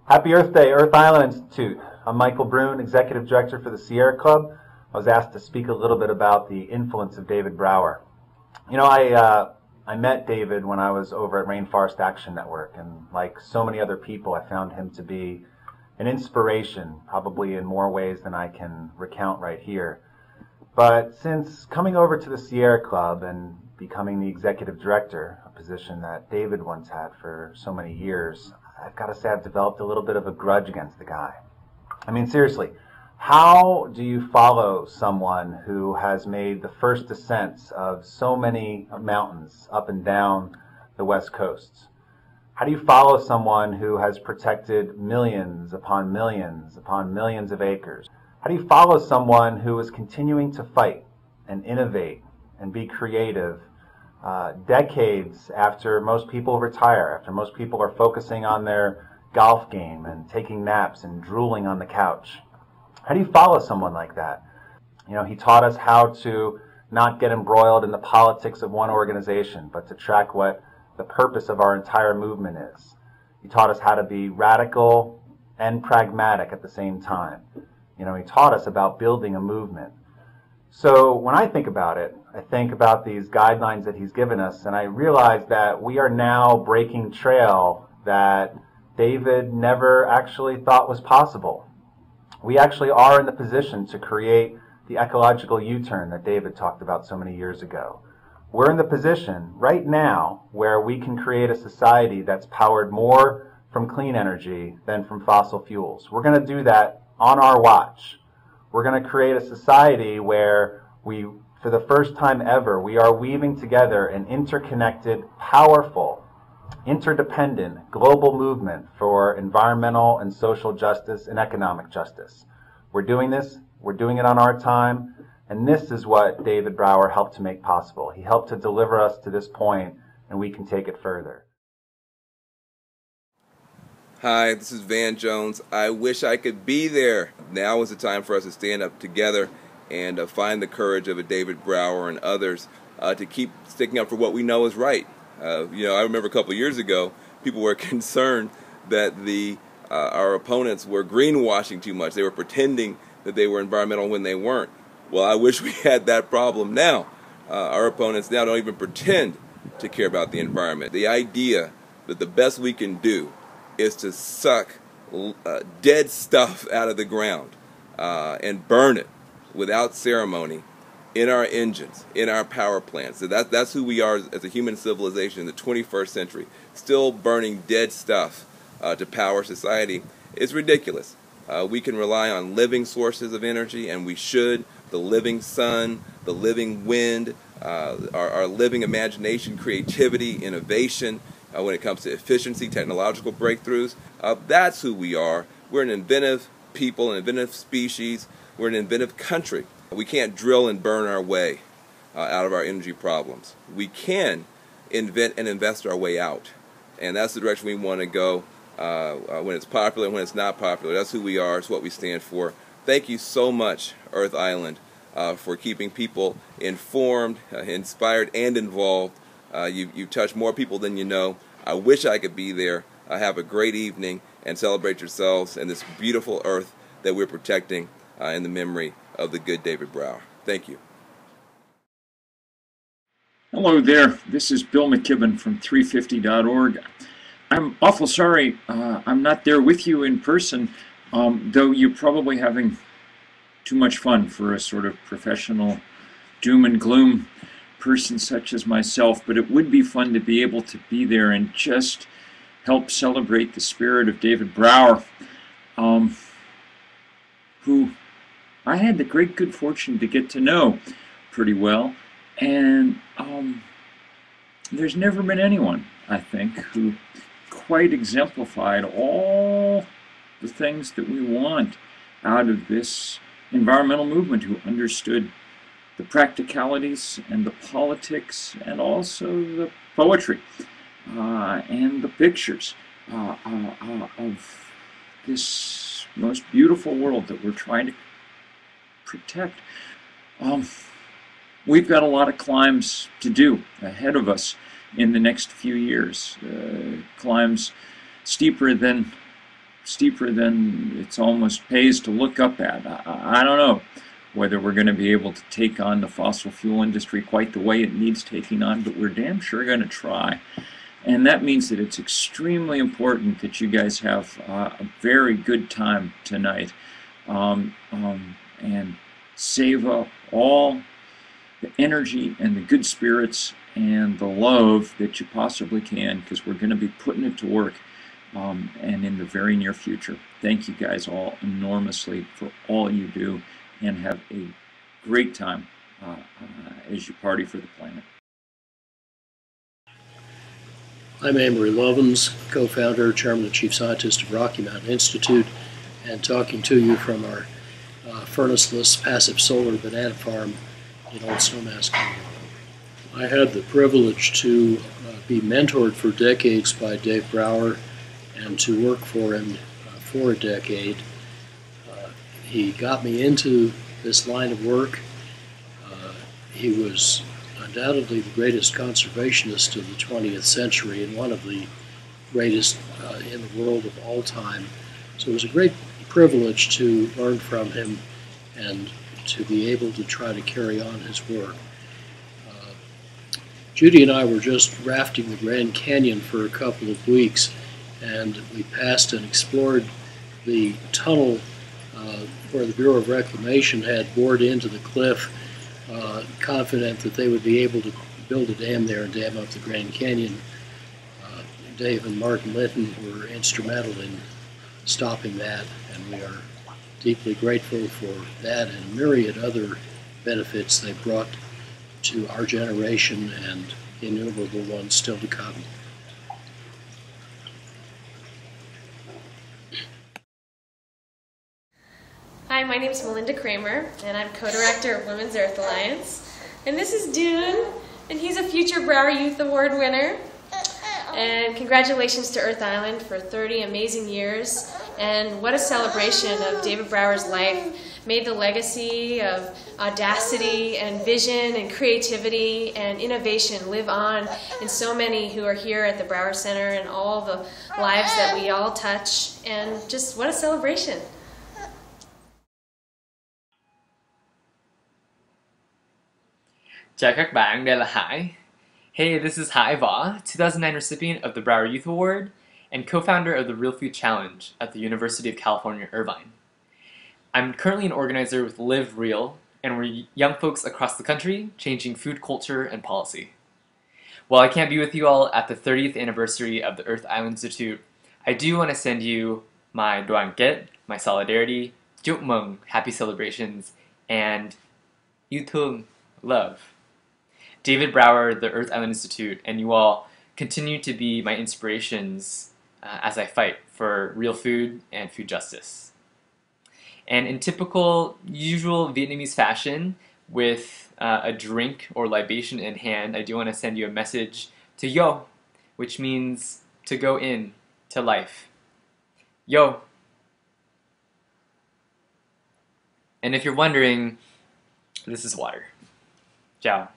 Happy Earth Day, Earth Island Institute. I'm Michael Brune, Executive Director for the Sierra Club. I was asked to speak a little bit about the influence of David Brower. You know, I met David when I was over at Rainforest Action Network, and like so many other people, I found him to be an inspiration, probably in more ways than I can recount right here. But since coming over to the Sierra Club and becoming the Executive Director, a position that David once had for so many years, I've got to say I've developed a little bit of a grudge against the guy. I mean, seriously, how do you follow someone who has made the first descents of so many mountains up and down the West Coast? How do you follow someone who has protected millions upon millions of acres? How do you follow someone who is continuing to fight and innovate and be creative decades after most people retire, after most people are focusing on their golf game and taking naps and drooling on the couch? How do you follow someone like that? You know, he taught us how to not get embroiled in the politics of one organization, but to track what the purpose of our entire movement is. He taught us how to be radical and pragmatic at the same time. You know, he taught us about building a movement. So when I think about it, I think about these guidelines that he's given us, and I realize that we are now breaking trail that David never actually thought was possible. We actually are in the position to create the ecological U-turn that David talked about so many years ago. We're in the position right now where we can create a society that's powered more from clean energy than from fossil fuels. We're going to do that on our watch. We're going to create a society where we, for the first time ever, we are weaving together an interconnected, powerful, interdependent global movement for environmental and social justice and economic justice. We're doing this, we're doing it on our time, and this is what David Brower helped to make possible. He helped to deliver us to this point, and we can take it further. Hi, this is Van Jones. I wish I could be there. Now is the time for us to stand up together and find the courage of a David Brower and others to keep sticking up for what we know is right. I remember a couple of years ago, people were concerned that our opponents were greenwashing too much. They were pretending that they were environmental when they weren't. Well, I wish we had that problem now. Our opponents now don't even pretend to care about the environment. The idea that the best we can do is to suck dead stuff out of the ground and burn it without ceremony in our engines, in our power plants. So that's who we are as a human civilization in the 21st century, still burning dead stuff to power society. It's ridiculous. We can rely on living sources of energy, and we should. The living sun, the living wind, our living imagination, creativity, innovation, when it comes to efficiency, technological breakthroughs. That's who we are. We're an inventive people, an inventive species. We're an inventive country. We can't drill and burn our way out of our energy problems. We can invent and invest our way out. And that's the direction we want to go when it's popular and when it's not popular. That's who we are. It's what we stand for. Thank you so much, Earth Island, for keeping people informed, inspired, and involved. You touch more people than you know. I wish I could be there. Have a great evening and celebrate yourselves and this beautiful earth that we're protecting in the memory of the good David Brower. Thank you. Hello there. This is Bill McKibben from 350.org. I'm awful sorry I'm not there with you in person, though you're probably having too much fun for a sort of professional doom and gloom person such as myself, but it would be fun to be able to be there and just help celebrate the spirit of David Brower, who I had the great good fortune to get to know pretty well, and there's never been anyone, I think, who quite exemplified all the things that we want out of this environmental movement, who understood the practicalities and the politics and also the poetry and the pictures of this most beautiful world that we're trying to protect. We've got a lot of climbs to do ahead of us in the next few years, climbs steeper than steeper than it's almost pays to look up at. I don't know whether we're going to be able to take on the fossil fuel industry quite the way it needs taking on, but we're damn sure going to try. And that means that it's extremely important that you guys have a very good time tonight, and save up all the energy and the good spirits and the love that you possibly can, because we're going to be putting it to work, and in the very near future. Thank you guys all enormously for all you do, and have a great time as you party for the planet. I'm Amory Lovins, co-founder, chairman, and chief scientist of Rocky Mountain Institute, and talking to you from our furnaceless passive solar banana farm in Old Snowmass, Colorado. I had the privilege to be mentored for decades by Dave Brower and to work for him for a decade. He got me into this line of work. He was undoubtedly the greatest conservationist of the 20th century and one of the greatest in the world of all time. So it was a great privilege to learn from him and to be able to try to carry on his work. Judy and I were just rafting the Grand Canyon for a couple of weeks, and we passed and explored the tunnel where the Bureau of Reclamation had bored into the cliff, confident that they would be able to build a dam there and dam up the Grand Canyon. Dave and Martin Linton were instrumental in stopping that, and we are deeply grateful for that and a myriad other benefits they brought to our generation and innumerable ones still to come. Hi, my name is Melinda Kramer, and I'm co-director of Women's Earth Alliance. And this is Dune, and he's a future Brower Youth Award winner. And congratulations to Earth Island for 30 amazing years. And what a celebration of David Brower's life. Made the legacy of audacity and vision and creativity and innovation live on in so many who are here at the Brower Center and all the lives that we all touch. And just what a celebration. Chào các bạn, đây là Hải. Hey, this is Hải Võ, 2009 recipient of the Brower Youth Award and co-founder of the Real Food Challenge at the University of California, Irvine. I'm currently an organizer with Live Real, and we're young folks across the country changing food culture and policy. While I can't be with you all at the 30th anniversary of the Earth Island Institute, I do want to send you my Đoàn Kết, my solidarity, chúc mừng, happy celebrations, and yêu thương, love. David Brower, the Earth Island Institute, and you all continue to be my inspirations as I fight for real food and food justice. And in typical, usual Vietnamese fashion, with a drink or libation in hand, I do want to send you a message to Yo, which means to go in to life. Yo. And if you're wondering, this is water. Ciao.